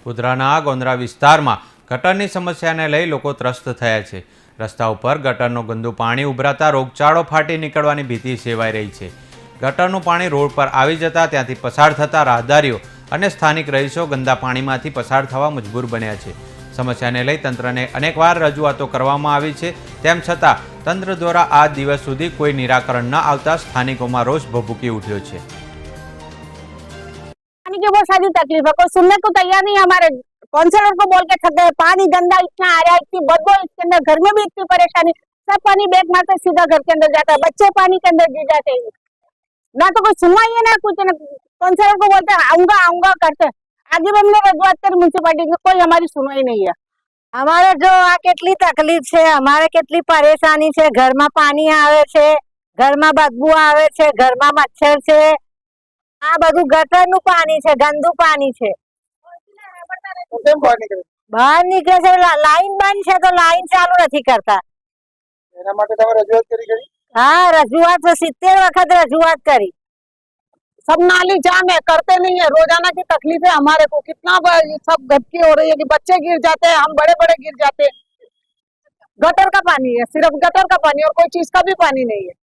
ગોધરાના ગોંદરા વિસ્તારમાં ગટરની સમસ્યાને લઈ લોકો ત્રસ્ત થયા છે। રસ્તા ઉપર ગટરનું ગંદુ પાણી ઉભરાતા રોગચાળો ફાટી નીકળવાની ભીતિ સેવાઈ રહી છે। ગટરનું પાણી રોડ પર આવી જતા ત્યાંથી પસાર થતા રાહદારીઓ અને સ્થાનિક રહીશો ગંદા પાણીમાંથી પસાર થવા મજબૂર બન્યા છે। સમસ્યાને લઈ તંત્રને અનેકવાર રજૂઆતો કરવામાં આવી છે, તેમ છતાં તંત્ર દ્વારા આ દિવસ સુધી કોઈ નિરાકરણ ન આવતા સ્થાનિકોમાં રોષ ભભૂકી ઉઠ્યો છે। पानी की बहुत सारी तकलीफ है, कोई सुनने को तैयार नहीं है। हमारे काउंसलर को बोल के थक गए, पानी गंदा इतना आ रहा है, इतनी बदबू, इसके अंदर घर में भी इतनी परेशानी, सब पानी बैग मारते सीधा घर के अंदर जाता है, बच्चे पानी के अंदर गिर जाते हैं। ना तो कोई सुनवाई है ना कुछ, काउंसलर को बोलते हैं आऊंगा आऊंगा करते, आगे भी हमने रजूआत करी म्यूनसिपालिटी की, कोई हमारी सुनवाई नहीं है। हमारे जो आ केटली तकलीफ है, हमारे केटली परेशानी है, घर में पानी आवे छे, घर में बदबू आवे छे, घर में मच्छर छे, आ बधु गटर नु पानी छे, गंदू पानी छे। बहार निकले छे, लाइन बंद छे तो लाइन चालू नहीं करता। एना माटे तमे रजूआत करी खरी? हाँ, रजूआत 70 वखत रजूआत करी। सब नाली जाम है, करते नहीं है। रोजाना की तकलीफ है हमारे को, कितना सब घटकी हो रही है कि बच्चे गिर जाते हैं, हम बड़े बड़े गिर जाते हैं। गटर का पानी है, सिर्फ गटर का पानी, और कोई चीज का भी पानी नहीं है।